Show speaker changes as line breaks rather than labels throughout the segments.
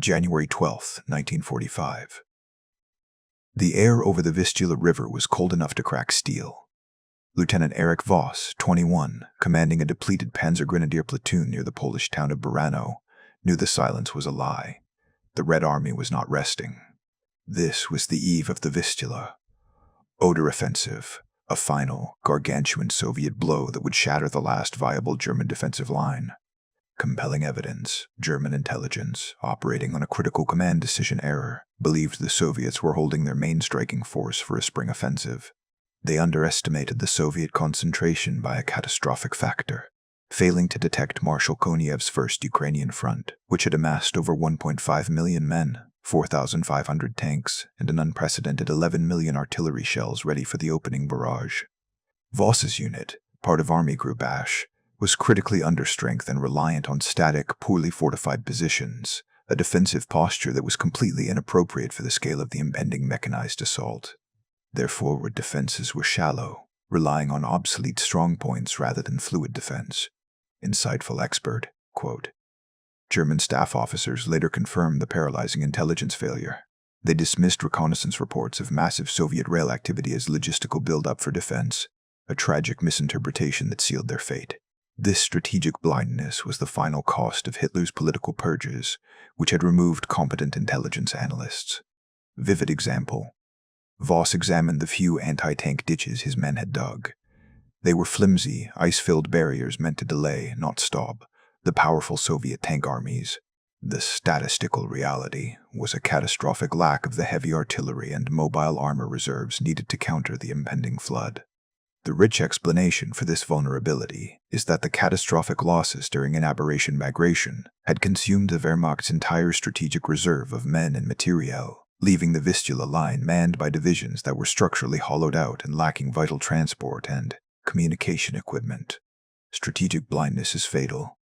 January 12, 1945. The air over the Vistula River was cold enough to crack steel. Lieutenant Erich Voss, 21, commanding a depleted Panzergrenadier platoon near the Polish town of Barrano, knew the silence was a lie. The Red Army was not resting. This was the eve of the Vistula-Oder Offensive, a final, gargantuan Soviet blow that would shatter the last viable German defensive line. Compelling evidence, German intelligence, operating on a critical command decision error, believed the Soviets were holding their main striking force for a spring offensive. They underestimated the Soviet concentration by a catastrophic factor, failing to detect Marshal Koniev's First Ukrainian Front, which had amassed over 1.5 million men, 4,500 tanks, and an unprecedented 11 million artillery shells ready for the opening barrage. Voss's unit, part of Army Group Ash, was critically understrength and reliant on static, poorly fortified positions, a defensive posture that was completely inappropriate for the scale of the impending mechanized assault. Their forward defenses were shallow, relying on obsolete strongpoints rather than fluid defense. Insightful expert, quote. German staff officers later confirmed the paralyzing intelligence failure. They dismissed reconnaissance reports of massive Soviet rail activity as logistical buildup for defense, a tragic misinterpretation that sealed their fate. This strategic blindness was the final cost of Hitler's political purges, which had removed competent intelligence analysts. Vivid example. Voss examined the few anti-tank ditches his men had dug. They were flimsy, ice-filled barriers meant to delay, not stop, the powerful Soviet tank armies. The statistical reality was a catastrophic lack of the heavy artillery and mobile armor reserves needed to counter the impending flood. The rich explanation for this vulnerability is that the catastrophic losses during an aberration migration had consumed the Wehrmacht's entire strategic reserve of men and materiel, leaving the Vistula line manned by divisions that were structurally hollowed out and lacking vital transport and communication equipment. Strategic blindness is fatal.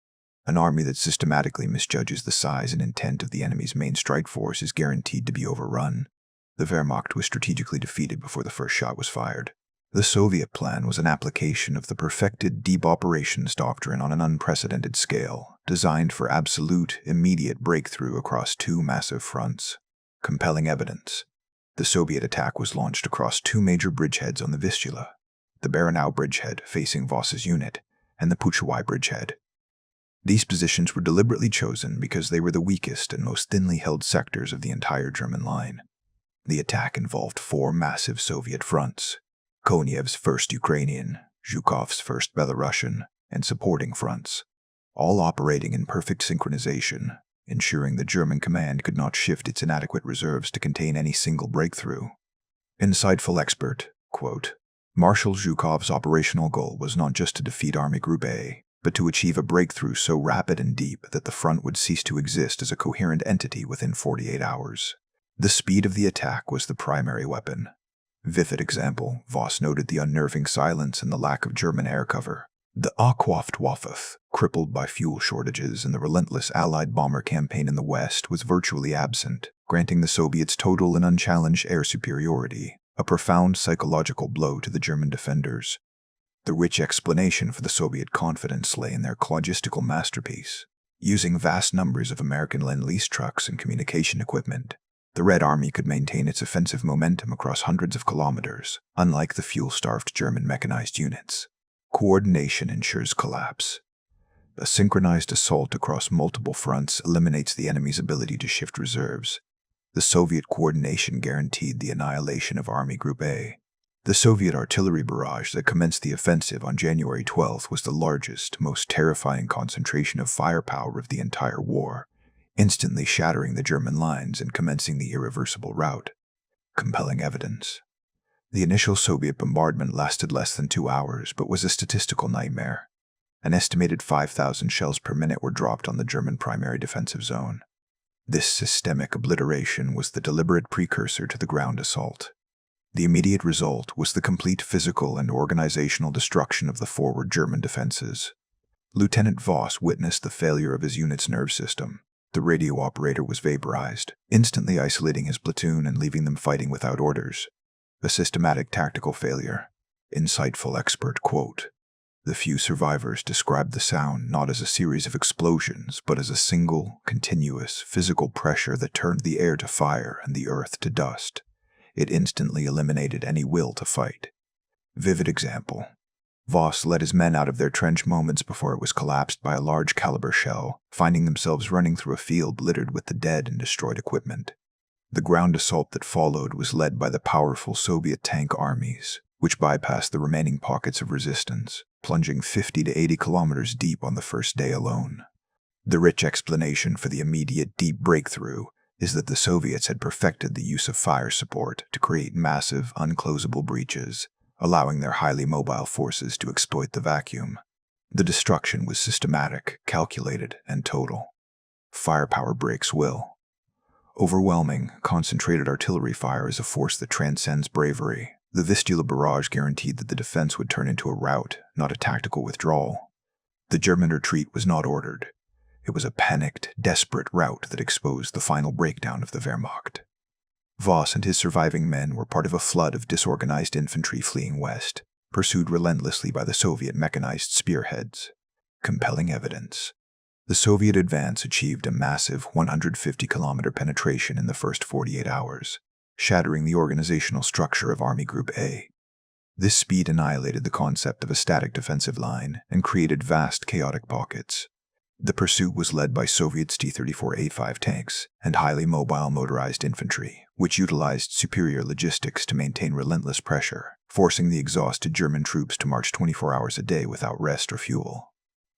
An army that systematically misjudges the size and intent of the enemy's main strike force is guaranteed to be overrun. The Wehrmacht was strategically defeated before the first shot was fired. The Soviet plan was an application of the perfected deep operations doctrine on an unprecedented scale, designed for absolute, immediate breakthrough across two massive fronts. Compelling evidence. The Soviet attack was launched across two major bridgeheads on the Vistula, the Barrano bridgehead facing Voss's unit, and the Puchawai bridgehead. These positions were deliberately chosen because they were the weakest and most thinly held sectors of the entire German line. The attack involved four massive Soviet fronts: Koniev's First Ukrainian, Zhukov's First Belarusian, and supporting fronts, all operating in perfect synchronization, ensuring the German command could not shift its inadequate reserves to contain any single breakthrough. Insightful expert, quote, Marshal Zhukov's operational goal was not just to defeat Army Group A, but to achieve a breakthrough so rapid and deep that the front would cease to exist as a coherent entity within 48 hours. The speed of the attack was the primary weapon. Vivid example, Voss noted the unnerving silence and the lack of German air cover. The Luftwaffe, crippled by fuel shortages and the relentless Allied bomber campaign in the West, was virtually absent, granting the Soviets total and unchallenged air superiority, a profound psychological blow to the German defenders. The rich explanation for the Soviet confidence lay in their logistical masterpiece. Using vast numbers of American Lend-Lease trucks and communication equipment, the Red Army could maintain its offensive momentum across hundreds of kilometers, unlike the fuel-starved German mechanized units. Coordination ensures collapse. A synchronized assault across multiple fronts eliminates the enemy's ability to shift reserves. The Soviet coordination guaranteed the annihilation of Army Group A. The Soviet artillery barrage that commenced the offensive on January 12th was the largest, most terrifying concentration of firepower of the entire war, instantly shattering the German lines and commencing the irreversible rout. Compelling evidence. The initial Soviet bombardment lasted less than 2 hours, but was a statistical nightmare. An estimated 5,000 shells per minute were dropped on the German primary defensive zone. This systemic obliteration was the deliberate precursor to the ground assault. The immediate result was the complete physical and organizational destruction of the forward German defenses. Lieutenant Voss witnessed the failure of his unit's nerve system. The radio operator was vaporized, instantly isolating his platoon and leaving them fighting without orders. A systematic tactical failure. Insightful expert, quote, The few survivors described the sound not as a series of explosions, but as a single, continuous, physical pressure that turned the air to fire and the earth to dust. It instantly eliminated any will to fight. Vivid example. Voss led his men out of their trench moments before it was collapsed by a large caliber shell, finding themselves running through a field littered with the dead and destroyed equipment. The ground assault that followed was led by the powerful Soviet tank armies, which bypassed the remaining pockets of resistance, plunging 50 to 80 kilometers deep on the first day alone. The rich explanation for the immediate deep breakthrough is that the Soviets had perfected the use of fire support to create massive, unclosable breaches, allowing their highly mobile forces to exploit the vacuum. The destruction was systematic, calculated, and total. Firepower breaks will. Overwhelming, concentrated artillery fire is a force that transcends bravery. The Vistula barrage guaranteed that the defense would turn into a rout, not a tactical withdrawal. The German retreat was not ordered. It was a panicked, desperate rout that exposed the final breakdown of the Wehrmacht. Voss and his surviving men were part of a flood of disorganized infantry fleeing west, pursued relentlessly by the Soviet mechanized spearheads. Compelling evidence. The Soviet advance achieved a massive 150-kilometer penetration in the first 48 hours, shattering the organizational structure of Army Group A. This speed annihilated the concept of a static defensive line and created vast chaotic pockets. The pursuit was led by Soviet's T-34A5 tanks and highly mobile motorized infantry, which utilized superior logistics to maintain relentless pressure, forcing the exhausted German troops to march 24 hours a day without rest or fuel.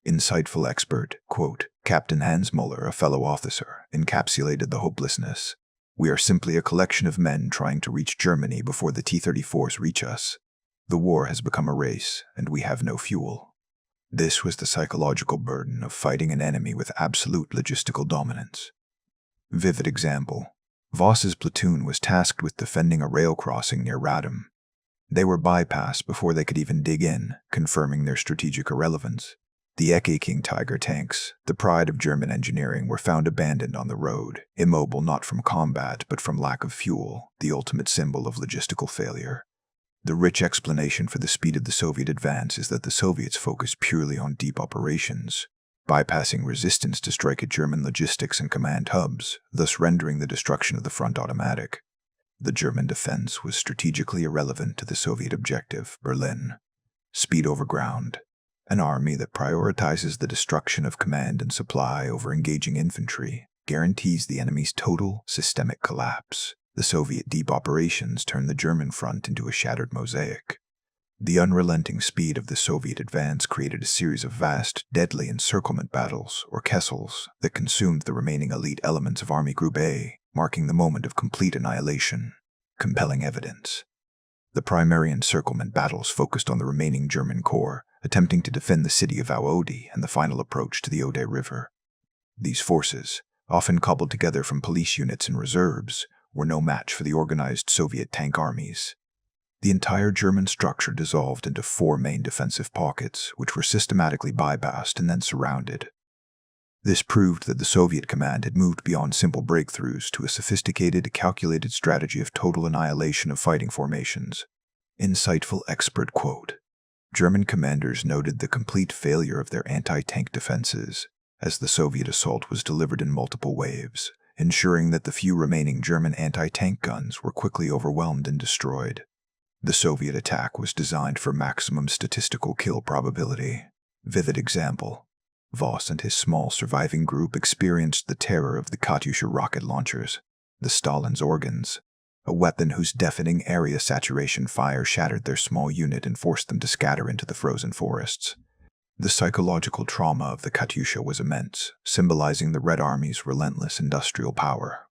Insightful expert, quote, Captain Hans Muller, a fellow officer, encapsulated the hopelessness. "We are simply a collection of men trying to reach Germany before the T-34s reach us. The war has become a race, and we have no fuel." This was the psychological burden of fighting an enemy with absolute logistical dominance. Vivid example. Voss's platoon was tasked with defending a rail crossing near Radom. They were bypassed before they could even dig in, confirming their strategic irrelevance. The Ecke King Tiger tanks, the pride of German engineering, were found abandoned on the road, immobile not from combat but from lack of fuel, the ultimate symbol of logistical failure. The rich explanation for the speed of the Soviet advance is that the Soviets focused purely on deep operations, bypassing resistance to strike at German logistics and command hubs, thus rendering the destruction of the front automatic. The German defense was strategically irrelevant to the Soviet objective, Berlin. Speed over ground. An army that prioritizes the destruction of command and supply over engaging infantry guarantees the enemy's total, systemic collapse. The Soviet deep operations turned the German front into a shattered mosaic. The unrelenting speed of the Soviet advance created a series of vast, deadly encirclement battles, or Kessels, that consumed the remaining elite elements of Army Group A, marking the moment of complete annihilation. Compelling evidence. The primary encirclement battles focused on the remaining German corps, attempting to defend the city of Audi and the final approach to the Oder River. These forces, often cobbled together from police units and reserves, were no match for the organized Soviet tank armies. The entire German structure dissolved into 4 main defensive pockets, which were systematically bypassed and then surrounded. This proved that the Soviet command had moved beyond simple breakthroughs to a sophisticated, calculated strategy of total annihilation of fighting formations. Insightful expert quote. German commanders noted the complete failure of their anti-tank defenses, as the Soviet assault was delivered in multiple waves, ensuring that the few remaining German anti-tank guns were quickly overwhelmed and destroyed. The Soviet attack was designed for maximum statistical kill probability. Vivid example. Voss and his small surviving group experienced the terror of the Katyusha rocket launchers, the Stalin's organs, a weapon whose deafening area saturation fire shattered their small unit and forced them to scatter into the frozen forests. The psychological trauma of the Katyusha was immense, symbolizing the Red Army's relentless industrial power.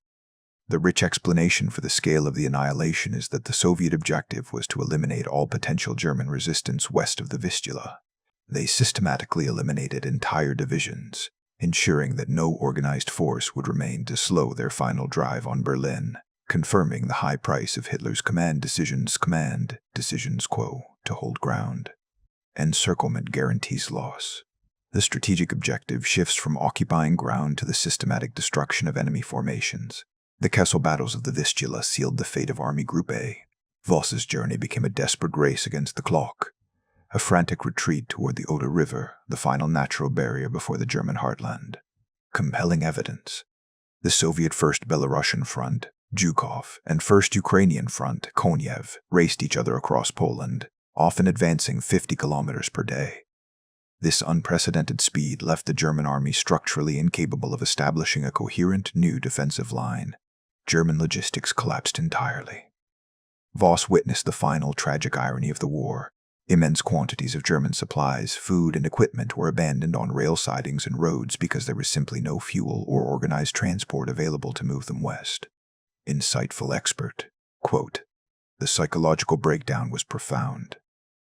The rich explanation for the scale of the annihilation is that the Soviet objective was to eliminate all potential German resistance west of the Vistula. They systematically eliminated entire divisions, ensuring that no organized force would remain to slow their final drive on Berlin, confirming the high price of Hitler's command decisions quo to hold ground. Encirclement guarantees loss. The strategic objective shifts from occupying ground to the systematic destruction of enemy formations. The Kessel battles of the Vistula sealed the fate of Army Group A. Voss's journey became a desperate race against the clock. a frantic retreat toward the Oder River, the final natural barrier before the German heartland. Compelling evidence. The Soviet 1st Belarusian Front, Zhukov, and 1st Ukrainian Front, Konev, raced each other across Poland, often advancing 50 kilometers per day. This unprecedented speed left the German army structurally incapable of establishing a coherent new defensive line. German logistics collapsed entirely. Voss witnessed the final tragic irony of the war. Immense quantities of German supplies, food, and equipment were abandoned on rail sidings and roads because there was simply no fuel or organized transport available to move them west. Insightful expert, quote, "The psychological breakdown was profound.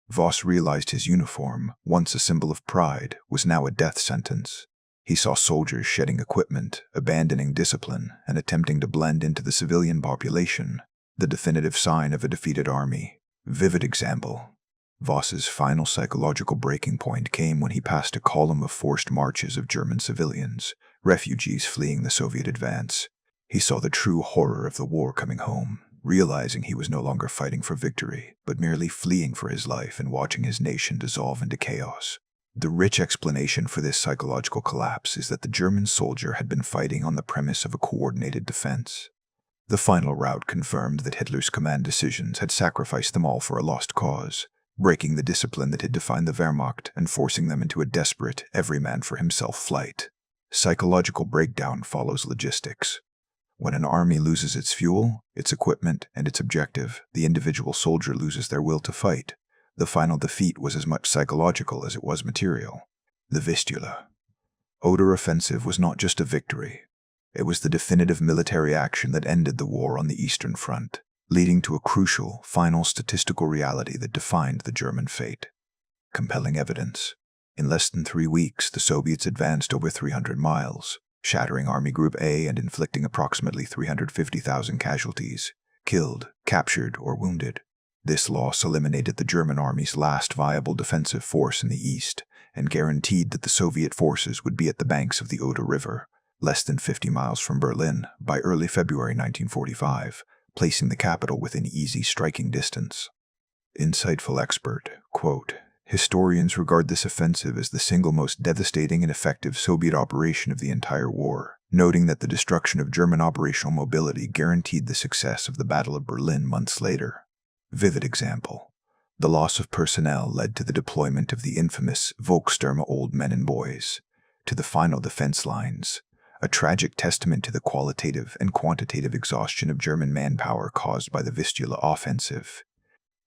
Voss realized his uniform, once a symbol of pride, was now a death sentence. He saw soldiers shedding equipment, abandoning discipline, and attempting to blend into the civilian population, the definitive sign of a defeated army. Vivid example. Voss's final psychological breaking point came when he passed a column of forced marches of German civilians, refugees fleeing the Soviet advance. He saw the true horror of the war coming home, realizing he was no longer fighting for victory, but merely fleeing for his life and watching his nation dissolve into chaos. The rich explanation for this psychological collapse is that the German soldier had been fighting on the premise of a coordinated defense. The final rout confirmed that Hitler's command decisions had sacrificed them all for a lost cause, breaking the discipline that had defined the Wehrmacht and forcing them into a desperate, every-man-for-himself flight. Psychological breakdown follows logistics. When an army loses its fuel, its equipment, and its objective, the individual soldier loses their will to fight. The final defeat was as much psychological as it was material. The Vistula-Oder Offensive was not just a victory. It was the definitive military action that ended the war on the Eastern Front, leading to a crucial, final statistical reality that defined the German fate. Compelling evidence. In less than 3 weeks, the Soviets advanced over 300 miles, shattering Army Group A and inflicting approximately 350,000 casualties, killed, captured, or wounded. This loss eliminated the German army's last viable defensive force in the east and guaranteed that the Soviet forces would be at the banks of the Oder River, less than 50 miles from Berlin, by early February 1945, placing the capital within easy striking distance. Insightful expert, quote, "Historians regard this offensive as the single most devastating and effective Soviet operation of the entire war, noting that the destruction of German operational mobility guaranteed the success of the Battle of Berlin months later." Vivid example. The loss of personnel led to the deployment of the infamous Volksstürme old men and boys to the final defense lines, a tragic testament to the qualitative and quantitative exhaustion of German manpower caused by the Vistula offensive.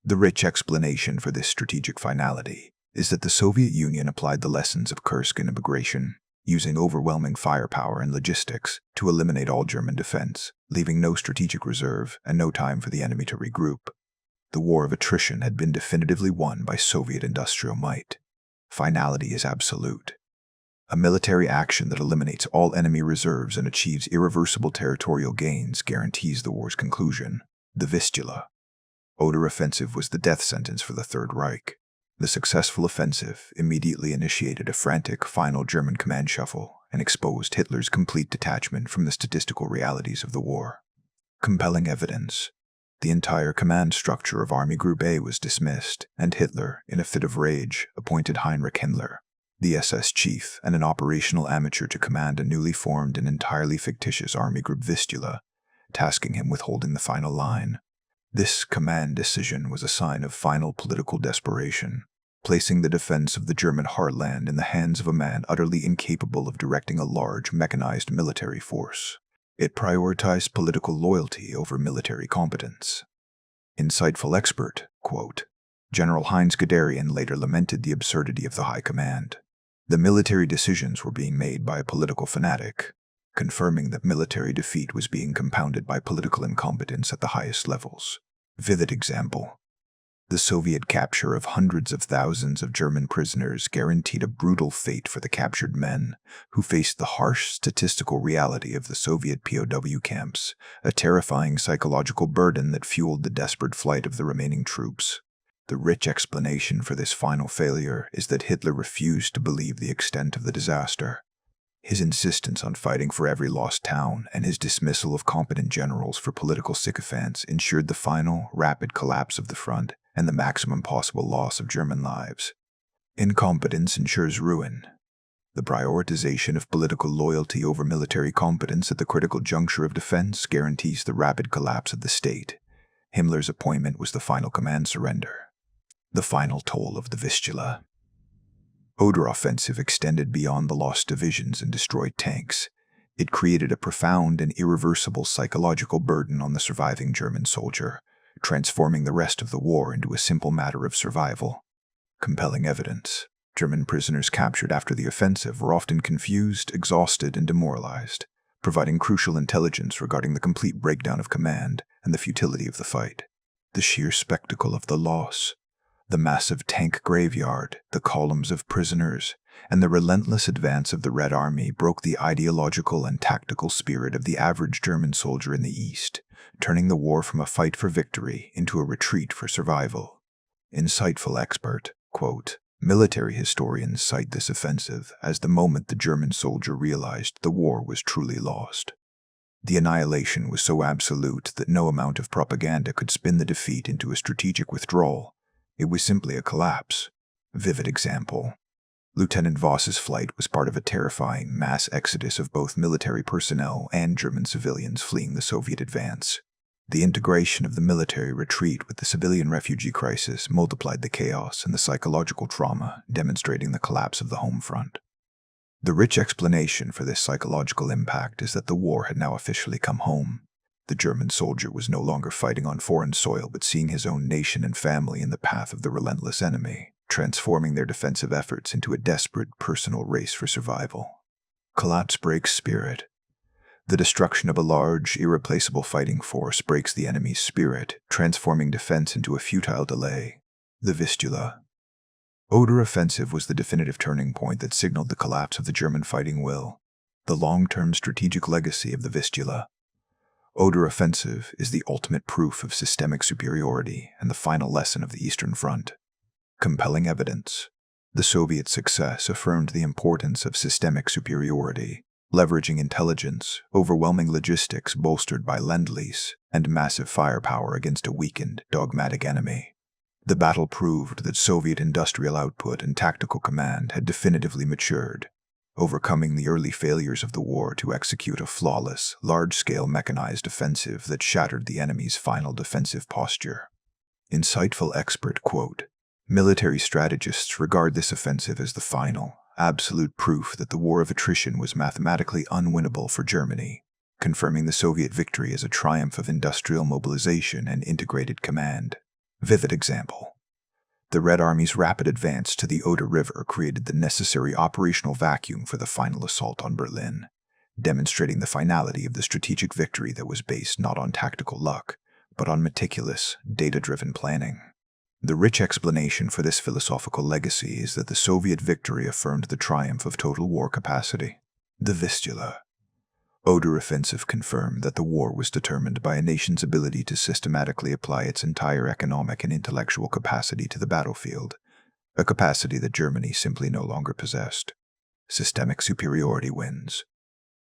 The rich explanation for this strategic finality is that the Soviet Union applied the lessons of Kursk and Bagration, using overwhelming firepower and logistics to eliminate all German defense, leaving no strategic reserve and no time for the enemy to regroup. The war of attrition had been definitively won by Soviet industrial might. Finality is absolute. A military action that eliminates all enemy reserves and achieves irreversible territorial gains guarantees the war's conclusion. The Vistula-Oder Offensive was the death sentence for the Third Reich. The successful offensive immediately initiated a frantic final German command shuffle and exposed Hitler's complete detachment from the statistical realities of the war. Compelling evidence. The entire command structure of Army Group A was dismissed, and Hitler, in a fit of rage, appointed Heinrich Himmler, the SS chief and an operational amateur, to command a newly formed and entirely fictitious Army Group Vistula, tasking him with holding the final line. This command decision was a sign of final political desperation, placing the defense of the German heartland in the hands of a man utterly incapable of directing a large mechanized military force. It prioritized political loyalty over military competence. Insightful expert, quote, General Heinz Guderian later lamented the absurdity of the High Command. The military decisions were being made by a political fanatic, confirming that military defeat was being compounded by political incompetence at the highest levels. Vivid example. The Soviet capture of hundreds of thousands of German prisoners guaranteed a brutal fate for the captured men, who faced the harsh statistical reality of the Soviet POW camps, a terrifying psychological burden that fueled the desperate flight of the remaining troops. The rich explanation for this final failure is that Hitler refused to believe the extent of the disaster. His insistence on fighting for every lost town and his dismissal of competent generals for political sycophants ensured the final, rapid collapse of the front and the maximum possible loss of German lives. Incompetence ensures ruin. The prioritization of political loyalty over military competence at the critical juncture of defense guarantees the rapid collapse of the state. Himmler's appointment was the final command surrender. The final toll of the Vistula-Oder Offensive extended beyond the lost divisions and destroyed tanks. It created a profound and irreversible psychological burden on the surviving German soldier, transforming the rest of the war into a simple matter of survival. Compelling evidence. German prisoners captured after the offensive were often confused, exhausted, and demoralized, providing crucial intelligence regarding the complete breakdown of command and the futility of the fight. The sheer spectacle of the loss, the massive tank graveyard, the columns of prisoners, and the relentless advance of the Red Army broke the ideological and tactical spirit of the average German soldier in the East, turning the war from a fight for victory into a retreat for survival. Insightful expert, quote, military historians cite this offensive as the moment the German soldier realized the war was truly lost. The annihilation was so absolute that no amount of propaganda could spin the defeat into a strategic withdrawal. It was simply a collapse. Vivid example. Lieutenant Voss's flight was part of a terrifying mass exodus of both military personnel and German civilians fleeing the Soviet advance. The integration of the military retreat with the civilian refugee crisis multiplied the chaos and the psychological trauma, demonstrating the collapse of the home front. The rich explanation for this psychological impact is that the war had now officially come home. The German soldier was no longer fighting on foreign soil but seeing his own nation and family in the path of the relentless enemy, transforming their defensive efforts into a desperate personal race for survival. Collapse breaks spirit. The destruction of a large, irreplaceable fighting force breaks the enemy's spirit, transforming defense into a futile delay. The Vistula-Oder Offensive was the definitive turning point that signaled the collapse of the German fighting will. The long-term strategic legacy of the Vistula-Oder Offensive is the ultimate proof of systemic superiority and the final lesson of the Eastern Front. Compelling evidence. The Soviet success affirmed the importance of systemic superiority, leveraging intelligence, overwhelming logistics bolstered by Lend-Lease, and massive firepower against a weakened, dogmatic enemy. The battle proved that Soviet industrial output and tactical command had definitively matured, overcoming the early failures of the war to execute a flawless, large-scale mechanized offensive that shattered the enemy's final defensive posture. Insightful expert, quote, military strategists regard this offensive as the final, absolute proof that the war of attrition was mathematically unwinnable for Germany, confirming the Soviet victory as a triumph of industrial mobilization and integrated command. Vivid example. The Red Army's rapid advance to the Oder River created the necessary operational vacuum for the final assault on Berlin, demonstrating the finality of the strategic victory that was based not on tactical luck, but on meticulous, data-driven planning. The rich explanation for this philosophical legacy is that the Soviet victory affirmed the triumph of total war capacity. The Vistula-Oder Offensive confirmed that the war was determined by a nation's ability to systematically apply its entire economic and intellectual capacity to the battlefield, a capacity that Germany simply no longer possessed. Systemic superiority wins.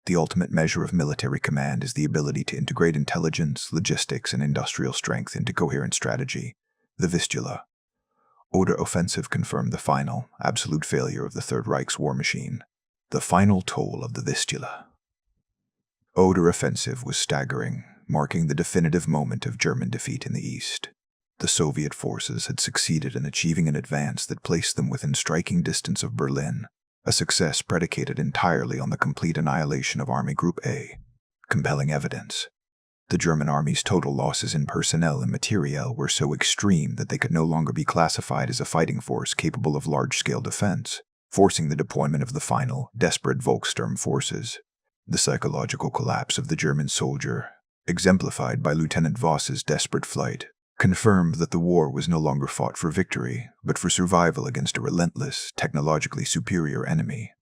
The ultimate measure of military command is the ability to integrate intelligence, logistics, and industrial strength into coherent strategy. The Vistula-Oder Offensive confirmed the final, absolute failure of the Third Reich's war machine. The final toll of the Vistula-Oder Offensive was staggering, marking the definitive moment of German defeat in the East. The Soviet forces had succeeded in achieving an advance that placed them within striking distance of Berlin, a success predicated entirely on the complete annihilation of Army Group A. Compelling evidence. The German army's total losses in personnel and materiel were so extreme that they could no longer be classified as a fighting force capable of large-scale defense, forcing the deployment of the final, desperate Volkssturm forces. The psychological collapse of the German soldier, exemplified by Lieutenant Voss's desperate flight, confirmed that the war was no longer fought for victory, but for survival against a relentless, technologically superior enemy.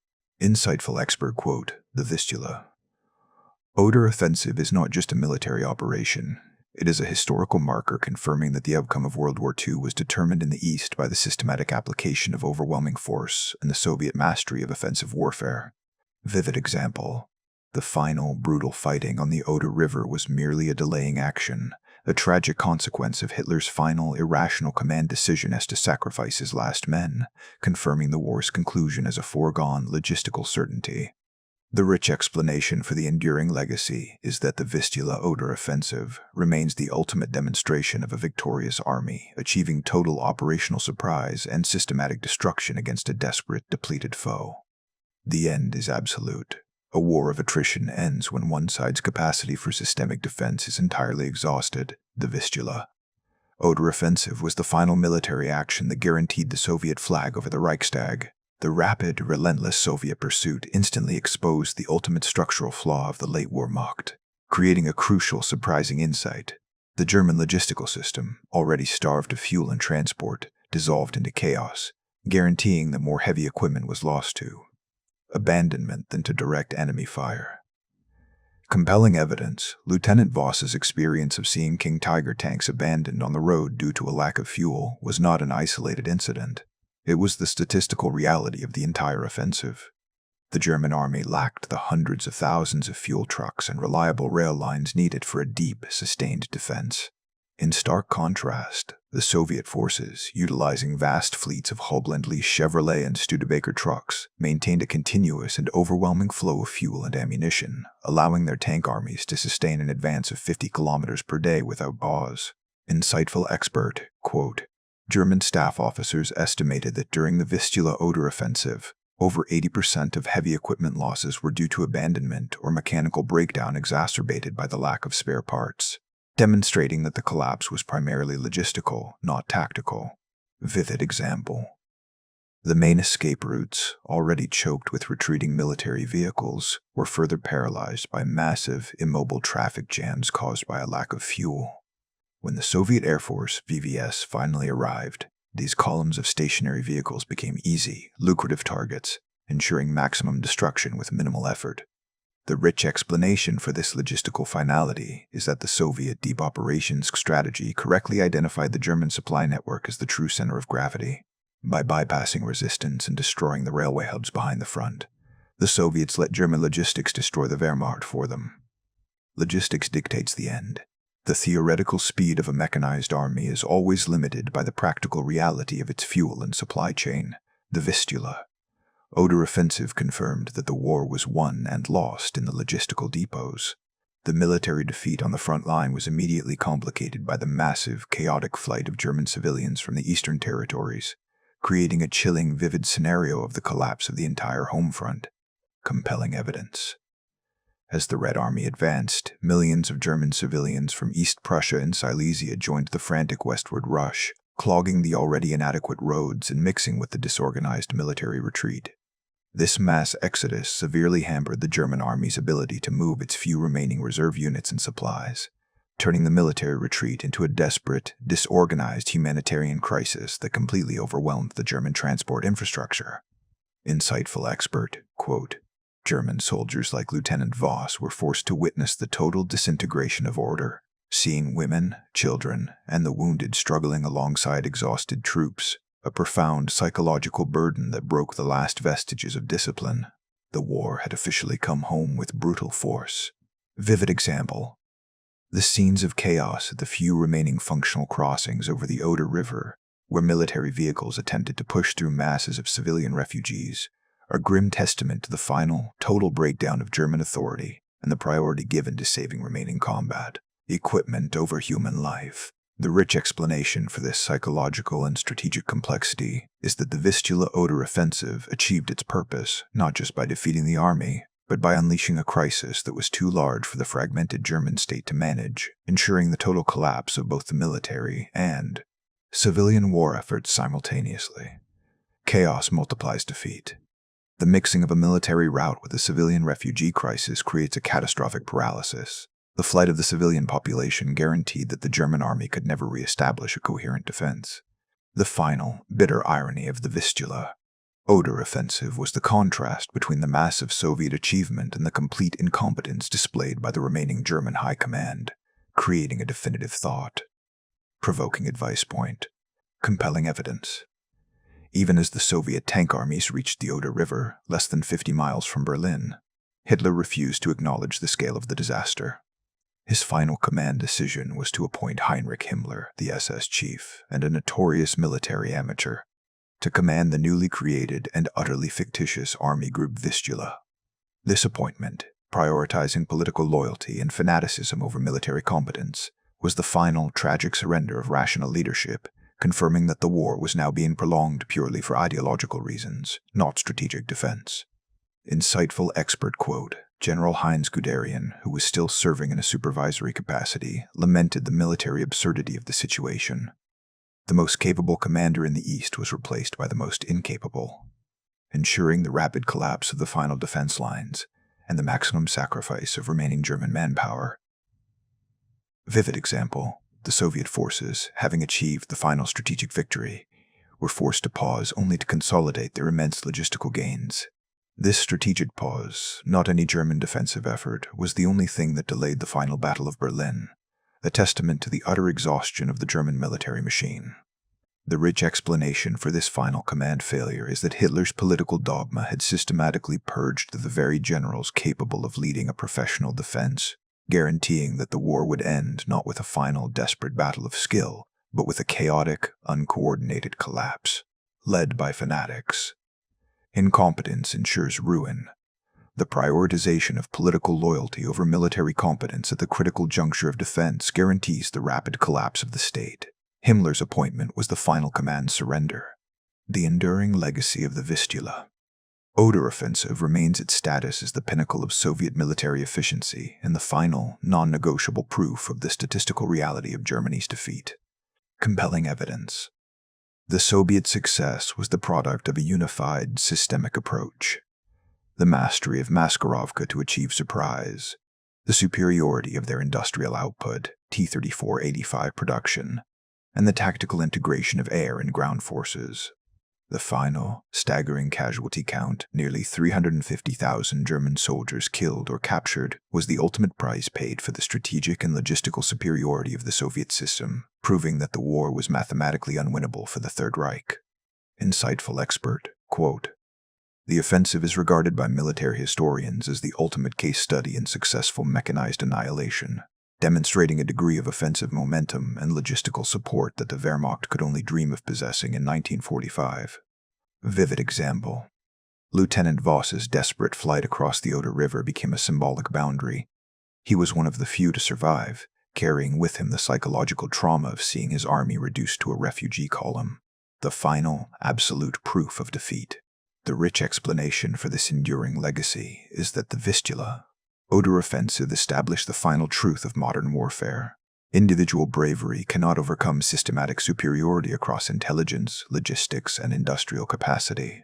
Insightful expert, quote, the Vistula-Oder Offensive is not just a military operation. It is a historical marker confirming that the outcome of World War II was determined in the East by the systematic application of overwhelming force and the Soviet mastery of offensive warfare. Vivid example. The final, brutal fighting on the Oder River was merely a delaying action, a tragic consequence of Hitler's final irrational command decision as to sacrifice his last men, confirming the war's conclusion as a foregone logistical certainty. The rich explanation for the enduring legacy is that the Vistula-Oder Offensive remains the ultimate demonstration of a victorious army achieving total operational surprise and systematic destruction against a desperate, depleted foe. The end is absolute. A war of attrition ends when one side's capacity for systemic defense is entirely exhausted. The Vistula-Oder Offensive was the final military action that guaranteed the Soviet flag over the Reichstag. The rapid, relentless Soviet pursuit instantly exposed the ultimate structural flaw of the late Wehrmacht, creating a crucial, surprising insight. The German logistical system, already starved of fuel and transport, dissolved into chaos, guaranteeing that more heavy equipment was lost to abandonment than to direct enemy fire. Compelling evidence, Lieutenant Voss's experience of seeing King Tiger tanks abandoned on the road due to a lack of fuel was not an isolated incident. It was the statistical reality of the entire offensive. The German army lacked the hundreds of thousands of fuel trucks and reliable rail lines needed for a deep, sustained defense. In stark contrast, the Soviet forces, utilizing vast fleets of Hoblandlease Chevrolet and Studebaker trucks, maintained a continuous and overwhelming flow of fuel and ammunition, allowing their tank armies to sustain an advance of 50 kilometers per day without pause. Insightful expert, quote, German staff officers estimated that during the Vistula-Oder Offensive, over 80% of heavy equipment losses were due to abandonment or mechanical breakdown exacerbated by the lack of spare parts, demonstrating that the collapse was primarily logistical, not tactical. Vivid example. The main escape routes, already choked with retreating military vehicles, were further paralyzed by massive, immobile traffic jams caused by a lack of fuel. When the Soviet Air Force, VVS, finally arrived, these columns of stationary vehicles became easy, lucrative targets, ensuring maximum destruction with minimal effort. The rich explanation for this logistical finality is that the Soviet deep operations strategy correctly identified the German supply network as the true center of gravity. By bypassing resistance and destroying the railway hubs behind the front, the Soviets let German logistics destroy the Wehrmacht for them. Logistics dictates the end. The theoretical speed of a mechanized army is always limited by the practical reality of its fuel and supply chain. The Vistula-Oder Offensive confirmed that the war was won and lost in the logistical depots. The military defeat on the front line was immediately complicated by the massive, chaotic flight of German civilians from the eastern territories, creating a chilling, vivid scenario of the collapse of the entire home front. Compelling evidence. As the Red Army advanced, millions of German civilians from East Prussia and Silesia joined the frantic westward rush, clogging the already inadequate roads and mixing with the disorganized military retreat. This mass exodus severely hampered the German army's ability to move its few remaining reserve units and supplies, turning the military retreat into a desperate, disorganized humanitarian crisis that completely overwhelmed the German transport infrastructure. Insightful expert, quote, German soldiers like Lieutenant Voss were forced to witness the total disintegration of order, seeing women, children, and the wounded struggling alongside exhausted troops, a profound psychological burden that broke the last vestiges of discipline. The war had officially come home with brutal force. Vivid example. The scenes of chaos at the few remaining functional crossings over the Oder River, where military vehicles attempted to push through masses of civilian refugees, are grim testament to the final, total breakdown of German authority and the priority given to saving remaining combat. Equipment over human life. The rich explanation for this psychological and strategic complexity is that the Vistula-Oder Offensive achieved its purpose not just by defeating the army, but by unleashing a crisis that was too large for the fragmented German state to manage, ensuring the total collapse of both the military and civilian war efforts simultaneously. Chaos multiplies defeat. The mixing of a military rout with a civilian refugee crisis creates a catastrophic paralysis. The flight of the civilian population guaranteed that the German army could never re-establish a coherent defense. The final, bitter irony of the Vistula-Oder Offensive was the contrast between the massive Soviet achievement and the complete incompetence displayed by the remaining German high command, creating a definitive thought. Provoking advice point. Compelling evidence. Even as the Soviet tank armies reached the Oder River, less than 50 miles from Berlin, Hitler refused to acknowledge the scale of the disaster. His final command decision was to appoint Heinrich Himmler, the SS chief, and a notorious military amateur, to command the newly created and utterly fictitious Army Group Vistula. This appointment, prioritizing political loyalty and fanaticism over military competence, was the final tragic surrender of rational leadership, confirming that the war was now being prolonged purely for ideological reasons, not strategic defense. Insightful expert quote: General Heinz Guderian, who was still serving in a supervisory capacity, lamented the military absurdity of the situation. The most capable commander in the East was replaced by the most incapable, ensuring the rapid collapse of the final defense lines and the maximum sacrifice of remaining German manpower. Vivid example: the Soviet forces, having achieved the final strategic victory, were forced to pause only to consolidate their immense logistical gains. This strategic pause, not any German defensive effort, was the only thing that delayed the final Battle of Berlin, a testament to the utter exhaustion of the German military machine. The rich explanation for this final command failure is that Hitler's political dogma had systematically purged the very generals capable of leading a professional defense, guaranteeing that the war would end not with a final desperate battle of skill, but with a chaotic, uncoordinated collapse, led by fanatics. Incompetence ensures ruin. The prioritization of political loyalty over military competence at the critical juncture of defense guarantees the rapid collapse of the state. Himmler's appointment was the final command surrender. The enduring legacy of the Vistula-Oder Offensive remains its status as the pinnacle of Soviet military efficiency and the final, non-negotiable proof of the statistical reality of Germany's defeat. Compelling evidence. The Soviet success was the product of a unified, systemic approach. The mastery of Maskarovka to achieve surprise, the superiority of their industrial output, T-34-85 production, and the tactical integration of air and ground forces. The final, staggering casualty count, nearly 350,000 German soldiers killed or captured, was the ultimate price paid for the strategic and logistical superiority of the Soviet system, proving that the war was mathematically unwinnable for the Third Reich. Insightful expert, quote: The offensive is regarded by military historians as the ultimate case study in successful mechanized annihilation, demonstrating a degree of offensive momentum and logistical support that the Wehrmacht could only dream of possessing in 1945. Vivid example: Lieutenant Voss's desperate flight across the Oder River became a symbolic boundary. He was one of the few to survive, carrying with him the psychological trauma of seeing his army reduced to a refugee column, the final, absolute proof of defeat. The rich explanation for this enduring legacy is that the Vistula-Oder Offensive established the final truth of modern warfare. Individual bravery cannot overcome systematic superiority across intelligence, logistics, and industrial capacity.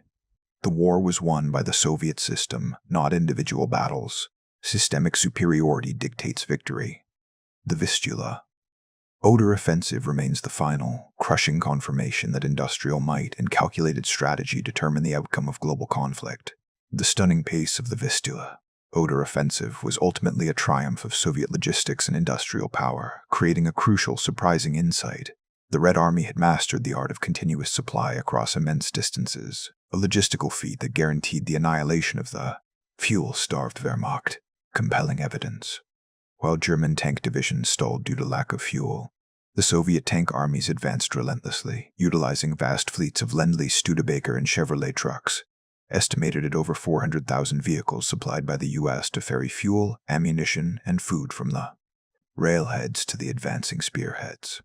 The war was won by the Soviet system, not individual battles. Systemic superiority dictates victory. The Vistula-Oder Offensive remains the final, crushing confirmation that industrial might and calculated strategy determine the outcome of global conflict. The stunning pace of the Vistula-Oder Offensive was ultimately a triumph of Soviet logistics and industrial power, creating a crucial, surprising insight. The Red Army had mastered the art of continuous supply across immense distances, a logistical feat that guaranteed the annihilation of the fuel-starved Wehrmacht. Compelling evidence. While German tank divisions stalled due to lack of fuel, the Soviet tank armies advanced relentlessly, utilizing vast fleets of Lend-Lease Studebaker and Chevrolet trucks, estimated at over 400,000 vehicles supplied by the U.S. to ferry fuel, ammunition, and food from the railheads to the advancing spearheads.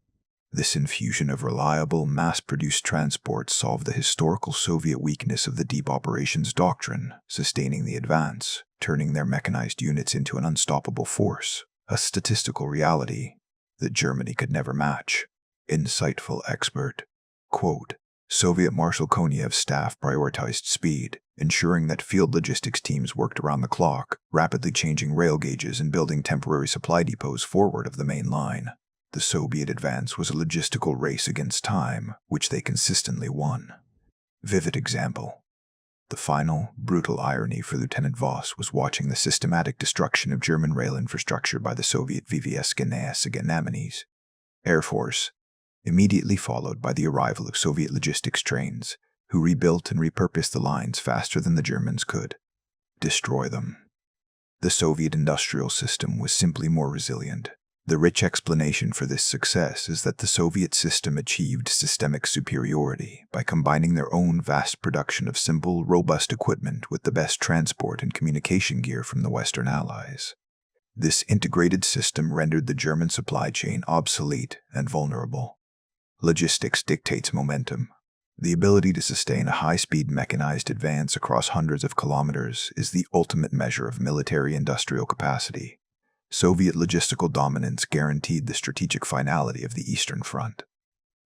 This infusion of reliable, mass-produced transport solved the historical Soviet weakness of the deep operations doctrine, sustaining the advance, turning their mechanized units into an unstoppable force, a statistical reality that Germany could never match. Insightful expert, quote: Soviet Marshal Konev's staff prioritized speed, ensuring that field logistics teams worked around the clock, rapidly changing rail gauges and building temporary supply depots forward of the main line. The Soviet advance was a logistical race against time, which they consistently won. Vivid example. The final, brutal irony for Lieutenant Voss was watching the systematic destruction of German rail infrastructure by the Soviet WW2 Air Force, immediately followed by the arrival of Soviet logistics trains, who rebuilt and repurposed the lines faster than the Germans could destroy them. The Soviet industrial system was simply more resilient. The rich explanation for this success is that the Soviet system achieved systemic superiority by combining their own vast production of simple, robust equipment with the best transport and communication gear from the Western Allies. This integrated system rendered the German supply chain obsolete and vulnerable. Logistics dictates momentum. The ability to sustain a high-speed mechanized advance across hundreds of kilometers is the ultimate measure of military industrial capacity. Soviet logistical dominance guaranteed the strategic finality of the Eastern Front.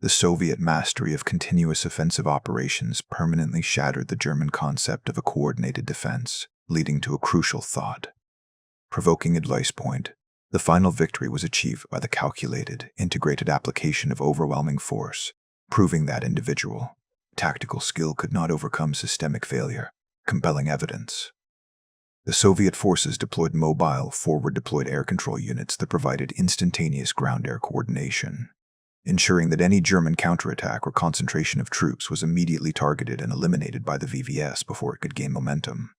The Soviet mastery of continuous offensive operations permanently shattered the German concept of a coordinated defense, leading to a crucial thought. Provoking advice point. The final victory was achieved by the calculated, integrated application of overwhelming force, proving that individual tactical skill could not overcome systemic failure. Compelling evidence. The Soviet forces deployed mobile, forward-deployed air control units that provided instantaneous ground-air coordination, ensuring that any German counterattack or concentration of troops was immediately targeted and eliminated by the VVS before it could gain momentum.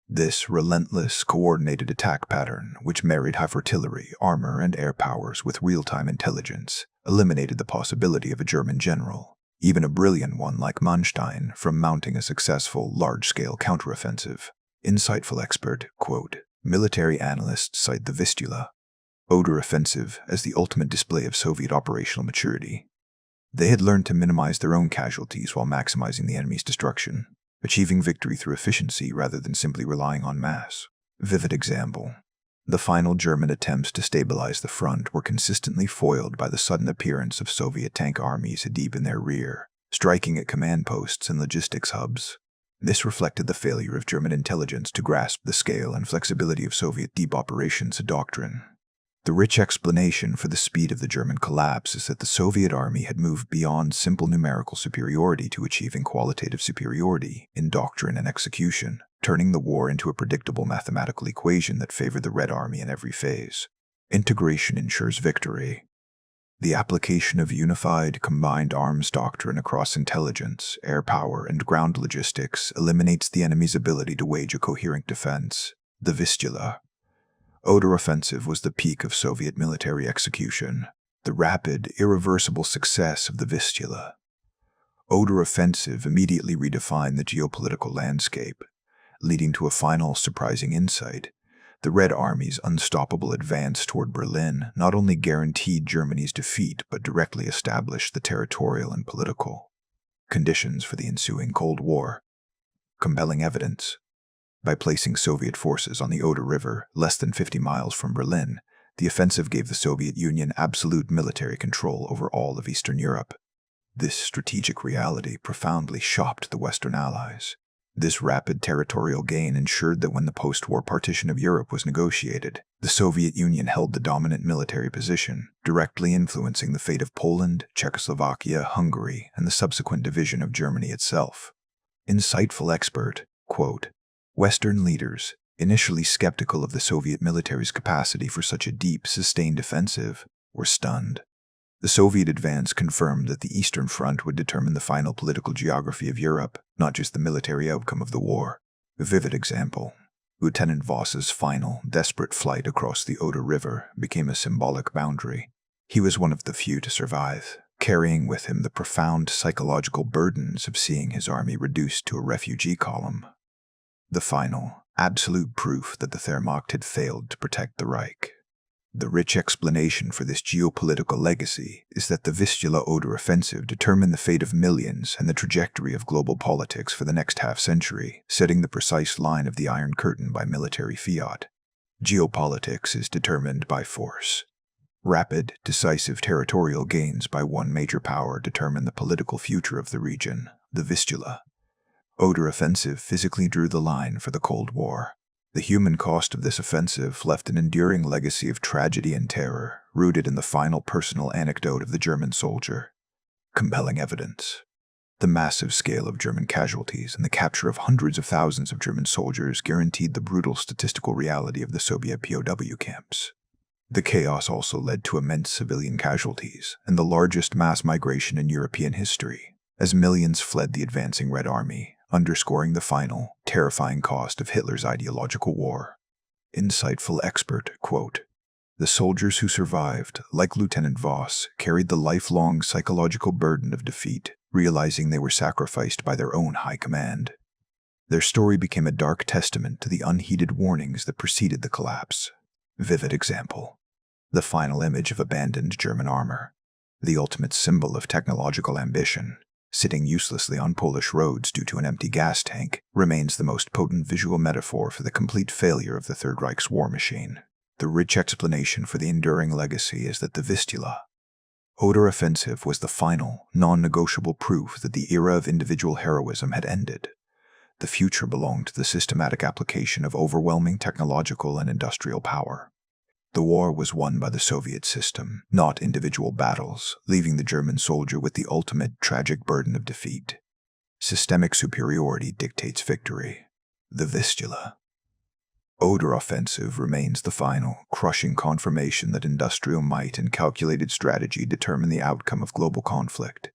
This relentless, coordinated attack pattern, which married high artillery, armor, and air powers with real-time intelligence, eliminated the possibility of a German general, even a brilliant one like Manstein, from mounting a successful, large-scale counteroffensive. Insightful expert, quote, military analysts cite the Vistula-Oder Offensive as the ultimate display of Soviet operational maturity. They had learned to minimize their own casualties while maximizing the enemy's destruction, achieving victory through efficiency rather than simply relying on mass. Vivid example. The final German attempts to stabilize the front were consistently foiled by the sudden appearance of Soviet tank armies deep in their rear, striking at command posts and logistics hubs. This reflected the failure of German intelligence to grasp the scale and flexibility of Soviet deep operations doctrine. The rich explanation for the speed of the German collapse is that the Soviet army had moved beyond simple numerical superiority to achieving qualitative superiority in doctrine and execution, turning the war into a predictable mathematical equation that favored the Red Army in every phase. Integration ensures victory. The application of unified, combined arms doctrine across intelligence, air power, and ground logistics eliminates the enemy's ability to wage a coherent defense. The Vistula-Oder Offensive was the peak of Soviet military execution. The rapid, irreversible success of the Vistula-Oder Offensive immediately redefined the geopolitical landscape, leading to a final surprising insight. The Red Army's unstoppable advance toward Berlin not only guaranteed Germany's defeat but directly established the territorial and political conditions for the ensuing Cold War. Compelling evidence. By placing Soviet forces on the Oder River, less than 50 miles from Berlin, the offensive gave the Soviet Union absolute military control over all of Eastern Europe. This strategic reality profoundly shocked the Western Allies. This rapid territorial gain ensured that when the post-war partition of Europe was negotiated, the Soviet Union held the dominant military position, directly influencing the fate of Poland, Czechoslovakia, Hungary, and the subsequent division of Germany itself. Insightful expert, quote, Western leaders, initially skeptical of the Soviet military's capacity for such a deep, sustained offensive, were stunned. The Soviet advance confirmed that the Eastern Front would determine the final political geography of Europe, not just the military outcome of the war. A vivid example. Lieutenant Voss's final, desperate flight across the Oder River became a symbolic boundary. He was one of the few to survive, carrying with him the profound psychological burdens of seeing his army reduced to a refugee column. The final, absolute proof that the Wehrmacht had failed to protect the Reich. The rich explanation for this geopolitical legacy is that the Vistula-Oder Offensive determined the fate of millions and the trajectory of global politics for the next half-century, setting the precise line of the Iron Curtain by military fiat. Geopolitics is determined by force. Rapid, decisive territorial gains by one major power determine the political future of the region. The Vistula-Oder Offensive physically drew the line for the Cold War. The human cost of this offensive left an enduring legacy of tragedy and terror, rooted in the final personal anecdote of the German soldier. Compelling evidence. The massive scale of German casualties and the capture of hundreds of thousands of German soldiers guaranteed the brutal statistical reality of the Soviet POW camps. The chaos also led to immense civilian casualties and the largest mass migration in European history, as millions fled the advancing Red Army, underscoring the final, terrifying cost of Hitler's ideological war. insightful expert, quote, "The soldiers who survived, like Lieutenant Voss, carried the lifelong psychological burden of defeat, realizing they were sacrificed by their own high command. Their story became a dark testament to the unheeded warnings that preceded the collapse. Vivid example: the final image of abandoned German armor, the ultimate symbol of technological ambition, sitting uselessly on Polish roads due to an empty gas tank, remains the most potent visual metaphor for the complete failure of the Third Reich's war machine. The rich explanation for the enduring legacy is that the Vistula-Oder Offensive was the final, non-negotiable proof that the era of individual heroism had ended. The future belonged to the systematic application of overwhelming technological and industrial power. The war was won by the Soviet system, not individual battles, leaving the German soldier with the ultimate tragic burden of defeat. Systemic superiority dictates victory. The Vistula-Oder Offensive remains the final, crushing confirmation that industrial might and calculated strategy determine the outcome of global conflict.